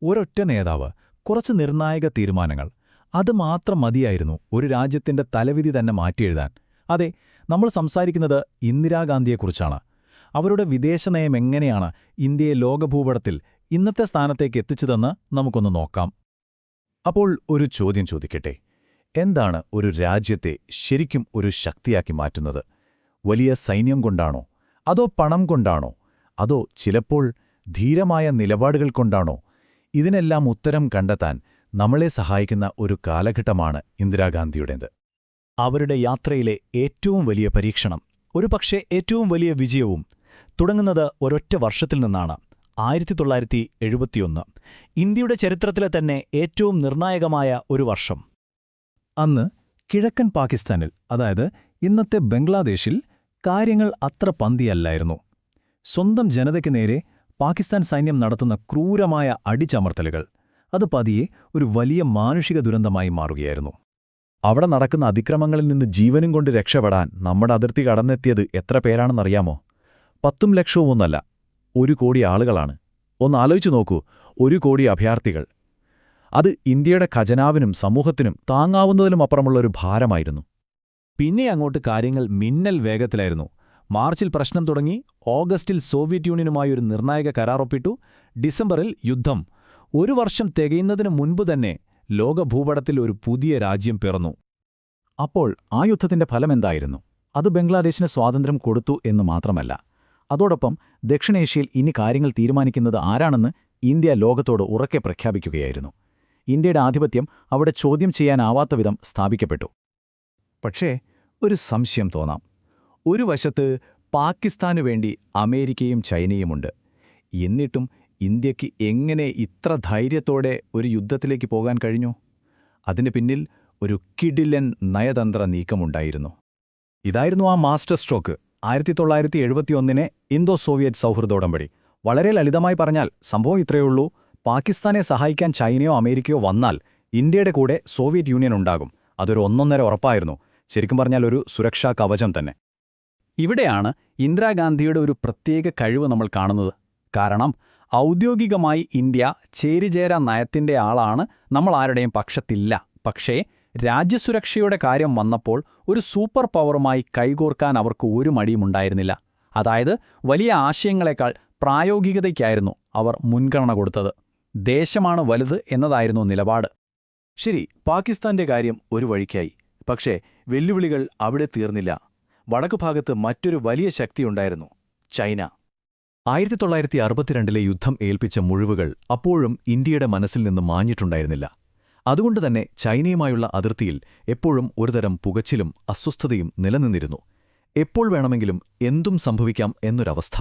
ഒരൊറ്റ നേതാവ്, കുറച്ച് നിർണായക തീരുമാനങ്ങൾ. അത് മാത്രം മതിയായിരുന്നു ഒരു രാജ്യത്തിന്റെ തലവിധി തന്നെ മാറ്റിയെഴുതാൻ. അതെ, നമ്മൾ സംസാരിക്കുന്നത് ഇന്ദിരാഗാന്ധിയെക്കുറിച്ചാണ്. അവരുടെ വിദേശനയം എങ്ങനെയാണ് ഇന്ത്യയെ ലോകഭൂപടത്തിൽ ഇന്നത്തെ സ്ഥാനത്തേക്ക് എത്തിച്ചതെന്ന് നമുക്കൊന്ന് നോക്കാം. അപ്പോൾ ഒരു ചോദ്യം ചോദിക്കട്ടെ. എന്താണ് ഒരു രാജ്യത്തെ ശരിക്കും ഒരു ശക്തിയാക്കി മാറ്റുന്നത്? വലിയ സൈന്യം കൊണ്ടാണോ? അതോ പണം കൊണ്ടാണോ? അതോ ചിലപ്പോൾ ധീരമായ നിലപാടുകൾ കൊണ്ടാണോ? ഇതിനെല്ലാം ഉത്തരം കണ്ടെത്താൻ നമ്മളെ സഹായിക്കുന്ന ഒരു കാലഘട്ടമാണ് ഇന്ദിരാഗാന്ധിയുടേത്. അവരുടെ യാത്രയിലെ ഏറ്റവും വലിയ പരീക്ഷണം, ഒരുപക്ഷേ ഏറ്റവും വലിയ വിജയവും, തുടങ്ങുന്നത് ഒരൊറ്റ വർഷത്തിൽ നിന്നാണ്. 1971. ഇന്ത്യയുടെ ചരിത്രത്തിലെ തന്നെ ഏറ്റവും നിർണായകമായ ഒരു വർഷം. അന്ന് കിഴക്കൻ പാകിസ്ഥാനിൽ, അതായത് ഇന്നത്തെ ബംഗ്ലാദേശിൽ, കാര്യങ്ങൾ അത്ര പന്തിയല്ലായിരുന്നു. സ്വന്തം ജനതയ്ക്ക് നേരെ പാകിസ്ഥാൻ സൈന്യം നടത്തുന്ന ക്രൂരമായ അടിച്ചമർത്തലുകൾ, അത് പതിയെ ഒരു വലിയ മാനുഷിക ദുരന്തമായി മാറുകയായിരുന്നു. അവിടെ നടക്കുന്ന അതിക്രമങ്ങളിൽ നിന്ന് ജീവനും കൊണ്ട് രക്ഷപ്പെടാൻ നമ്മുടെ അതിർത്തി കടന്നെത്തിയത് എത്ര പേരാണെന്നറിയാമോ? 10 ലക്ഷവും ഒന്നല്ല, 1 കോടി ആളുകളാണ്. ഒന്നാലോചിച്ചു നോക്കൂ, 1 കോടി അഭയാർത്ഥികൾ. അത് ഇന്ത്യയുടെ ഖജനാവിനും സമൂഹത്തിനും താങ്ങാവുന്നതിലുമപ്പുറമുള്ള ഒരു ഭാരമായിരുന്നു. പിന്നെ അങ്ങോട്ട് കാര്യങ്ങൾ മിന്നൽ വേഗത്തിലായിരുന്നു. മാർച്ചിൽ പ്രശ്നം തുടങ്ങി, ഓഗസ്റ്റിൽ സോവിയറ്റ് യൂണിയനുമായി ഒരു നിർണായക കരാർ ഒപ്പിട്ടു, ഡിസംബറിൽ യുദ്ധം. 1 വർഷം തികയുന്നതിനു മുൻപ് തന്നെ ലോകഭൂപടത്തിൽ ഒരു പുതിയ രാജ്യം പിറന്നു. അപ്പോൾ ആ യുദ്ധത്തിന്റെ ഫലമെന്തായിരുന്നു? അത് ബംഗ്ലാദേശിന് സ്വാതന്ത്ര്യം കൊടുത്തു എന്ന് മാത്രമല്ല, അതോടൊപ്പം ദക്ഷിണേഷ്യയിൽ ഇനി കാര്യങ്ങൾ തീരുമാനിക്കുന്നത് ആരാണെന്ന് ഇന്ത്യ ലോകത്തോട് ഉറക്കെ പ്രഖ്യാപിക്കുകയായിരുന്നു. ഇന്ത്യയുടെ ആധിപത്യം അവിടെ ചോദ്യം ചെയ്യാനാവാത്ത വിധം സ്ഥാപിക്കപ്പെട്ടു. പക്ഷേ ഒരു സംശയം തോന്നാം. ഒരു വശത്ത് പാകിസ്ഥാനു വേണ്ടി അമേരിക്കയും ചൈനയുമുണ്ട്. എന്നിട്ടും ഇന്ത്യക്ക് എങ്ങനെ ഇത്ര ധൈര്യത്തോടെ ഒരു യുദ്ധത്തിലേക്ക് പോകാൻ കഴിഞ്ഞു? അതിന് പിന്നിൽ ഒരു കിടിലൻ നയതന്ത്ര നീക്കമുണ്ടായിരുന്നു. ഇതായിരുന്നു ആ മാസ്റ്റർ സ്ട്രോക്ക്. 1971 ഇന്തോ സോവിയറ്റ് സൗഹൃദോടമ്പടി. വളരെ ലളിതമായി പറഞ്ഞാൽ സംഭവം ഇത്രയുള്ളൂ: പാകിസ്ഥാനെ സഹായിക്കാൻ ചൈനയോ അമേരിക്കയോ വന്നാൽ ഇന്ത്യയുടെ കൂടെ സോവിയറ്റ് യൂണിയൻ ഉണ്ടാകും. അതൊരു ഒന്നൊന്നര ഉറപ്പായിരുന്നു. ശരിക്കും പറഞ്ഞാൽ ഒരു സുരക്ഷാ കവചം തന്നെ. ഇവിടെയാണ് ഇന്ദിരാഗാന്ധിയുടെ ഒരു പ്രത്യേക കഴിവ് നമ്മൾ കാണുന്നത്. കാരണം ഔദ്യോഗികമായി ഇന്ത്യ ചേരിചേരാ നയത്തിന്റെ ആളാണ്, നമ്മൾ ആരുടെയും പക്ഷത്തില്ല. പക്ഷേ രാജ്യസുരക്ഷയുടെ കാര്യം വന്നപ്പോൾ ഒരു സൂപ്പർ പവറുമായി കൈകോർക്കാൻ അവർക്ക് ഒരു മടിയുമുണ്ടായിരുന്നില്ല. അതായത് വലിയ ആശയങ്ങളെക്കാൾ പ്രായോഗികതയ്ക്കായിരുന്നു അവർ മുൻഗണന കൊടുത്തത്. ദേശമാണ് വലുത് എന്നതായിരുന്നു നിലപാട്. ശരി, പാകിസ്ഥാന്റെ കാര്യം ഒരു വഴിക്കായി. പക്ഷേ വെല്ലുവിളികൾ അവിടെ തീർന്നില്ല. വടക്കുഭാഗത്ത് മറ്റൊരു വലിയ ശക്തിയുണ്ടായിരുന്നു: ചൈന. 1962 യുദ്ധം ഏൽപ്പിച്ച മുറിവുകൾ അപ്പോഴും ഇന്ത്യയുടെ മനസ്സിൽ നിന്ന് മാഞ്ഞിട്ടുണ്ടായിരുന്നില്ല. അതുകൊണ്ടുതന്നെ ചൈനയുമായുള്ള അതിർത്തിയിൽ എപ്പോഴും ഒരുതരം പുകച്ചിലും അസ്വസ്ഥതയും നിലനിന്നിരുന്നു. എപ്പോൾ വേണമെങ്കിലും എന്തും സംഭവിക്കാം എന്നൊരവസ്ഥ.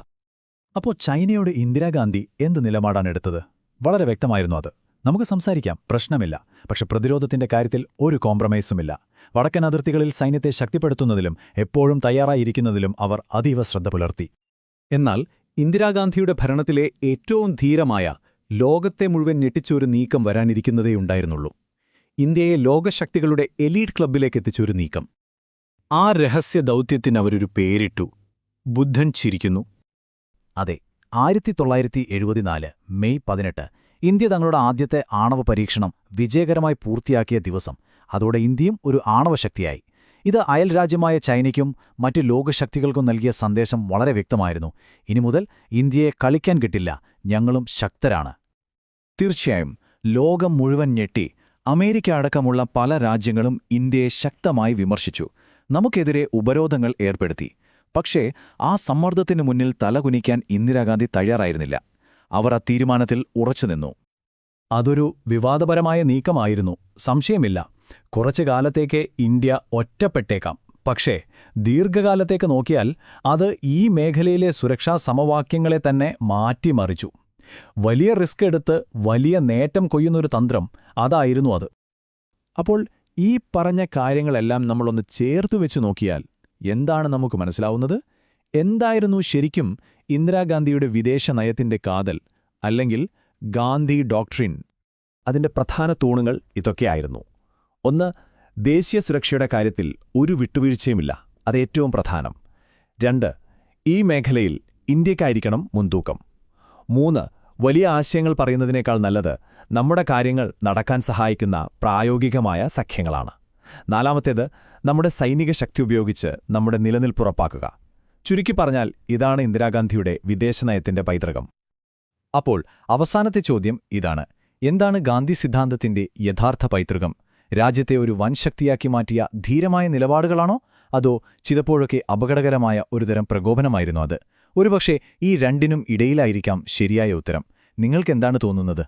അപ്പോൾ ചൈനയോട് ഇന്ദിരാഗാന്ധി എന്ത് നിലപാടാണെടുത്തത്? വളരെ വ്യക്തമായിരുന്നു അത്. നമുക്ക് സംസാരിക്കാം, പ്രശ്നമില്ല. പക്ഷെ പ്രതിരോധത്തിന്റെ കാര്യത്തിൽ ഒരു കോംപ്രമൈസുമില്ല. വടക്കൻ അതിർത്തികളിൽ സൈന്യത്തെ ശക്തിപ്പെടുത്തുന്നതിലും എപ്പോഴും തയ്യാറായിരിക്കുന്നതിലും അവർ അതീവ ശ്രദ്ധ പുലർത്തി. എന്നാൽ ഇന്ദിരാഗാന്ധിയുടെ ഭരണത്തിലെ ഏറ്റവും ധീരമായ, ലോകത്തെ മുഴുവൻ ഞെട്ടിച്ച ഒരു നീക്കം വരാനിരിക്കുന്നതേയുണ്ടായിരുന്നുള്ളൂ. ഇന്ത്യയെ ലോകശക്തികളുടെ എലീറ്റ് ക്ലബ്ബിലേക്കെത്തിച്ച ഒരു നീക്കം. ആ രഹസ്യ ദൗത്യത്തിന് അവരൊരു പേരിട്ടു: ബുദ്ധൻ ചിരിക്കുന്നു. അതെ, 1974 മെയ് 18 ഇന്ത്യ തങ്ങളുടെ ആദ്യത്തെ ആണവ പരീക്ഷണം വിജയകരമായി പൂർത്തിയാക്കിയ ദിവസം. അതോടെ ഇന്ത്യയും ഒരു ആണവശക്തിയായി. ഇത് അയൽരാജ്യമായ ചൈനയ്ക്കും മറ്റു ലോകശക്തികൾക്കും നൽകിയ സന്ദേശം വളരെ വ്യക്തമായിരുന്നു: ഇനി മുതൽ ഇന്ത്യയെ കളിക്കാൻ കിട്ടില്ല, ഞങ്ങളും ശക്തരാണ്. തീർച്ചയായും ലോകം മുഴുവൻ ഞെട്ടി. അമേരിക്ക അടക്കമുള്ള പല രാജ്യങ്ങളും ഇന്ത്യയെ ശക്തമായി വിമർശിച്ചു, നമുക്കെതിരെ ഉപരോധങ്ങൾ ഏർപ്പെടുത്തി. പക്ഷേ ആ സമ്മർദ്ദത്തിനു മുന്നിൽ തലകുനിക്കാൻ ഇന്ദിരാഗാന്ധി തയ്യാറായിരുന്നില്ല. അവർ ആ തീരുമാനത്തിൽ ഉറച്ചുനിന്നു. അതൊരു വിവാദപരമായ നീക്കമായിരുന്നു, സംശയമില്ല. കുറച്ചു കാലത്തേക്ക് ഇന്ത്യ ഒറ്റപ്പെട്ടേക്കാം. പക്ഷേ ദീർഘകാലത്തേക്ക് നോക്കിയാൽ അത് ഈ മേഖലയിലെ സുരക്ഷാ സമവാക്യങ്ങളെ തന്നെ മാറ്റിമറിച്ചു. വലിയ റിസ്ക് എടുത്ത് വലിയ നേട്ടം കൊയ്യുന്നൊരു തന്ത്രം, അതായിരുന്നു അത്. അപ്പോൾ ഈ പറഞ്ഞ കാര്യങ്ങളെല്ലാം നമ്മളൊന്ന് ചേർത്തുവെച്ചു നോക്കിയാൽ എന്താണ് നമുക്ക് മനസ്സിലാവുന്നത്? എന്തായിരുന്നു ശരിക്കും ഇന്ദിരാഗാന്ധിയുടെ വിദേശ നയത്തിന്റെ കാതൽ, അല്ലെങ്കിൽ ഗാന്ധി ഡോക്ട്രിൻ? അതിന്റെ പ്രധാന തൂണുകൾ ഇതൊക്കെയായിരുന്നു. 1. ദേശീയ സുരക്ഷയുടെ കാര്യത്തിൽ ഒരു വിട്ടുവീഴ്ചയുമില്ല, അതേറ്റവും പ്രധാനം. 2. ഈ മേഖലയിൽ ഇന്ത്യക്കായിരിക്കണം മുൻതൂക്കം. 3. വലിയ ആശയങ്ങൾ പറയുന്നതിനേക്കാൾ നല്ലത് നമ്മുടെ കാര്യങ്ങൾ നടക്കാൻ സഹായിക്കുന്ന പ്രായോഗികമായ സഖ്യങ്ങളാണ്. നാലാമത്തേത്, നമ്മുടെ സൈനിക ശക്തി ഉപയോഗിച്ച് നമ്മുടെ നിലനിൽപ്പുറപ്പാക്കുക. ചുരുക്കി പറഞ്ഞാൽ ഇതാണ് ഇന്ദിരാഗാന്ധിയുടെ വിദേശനയത്തിന്റെ പൈതൃകം. അപ്പോൾ അവസാനത്തെ ചോദ്യം ഇതാണ്: എന്താണ് ഗാന്ധി സിദ്ധാന്തത്തിന്റെ യഥാർത്ഥ പൈതൃകം? രാജ്യത്തെ ഒരു വൻശക്തിയാക്കി മാറ്റിയ ധീരമായ നിലപാടുകളാണോ, അതോ ചിലപ്പോഴൊക്കെ അപകടകരമായ ഒരുതരം പ്രകോപനമായിരുന്നോ അത്? ഒരുപക്ഷേ ഈ രണ്ടിനും ഇടയിലായിരിക്കാം ശരിയായ ഉത്തരം. നിങ്ങൾക്കെന്താണ് തോന്നുന്നത്?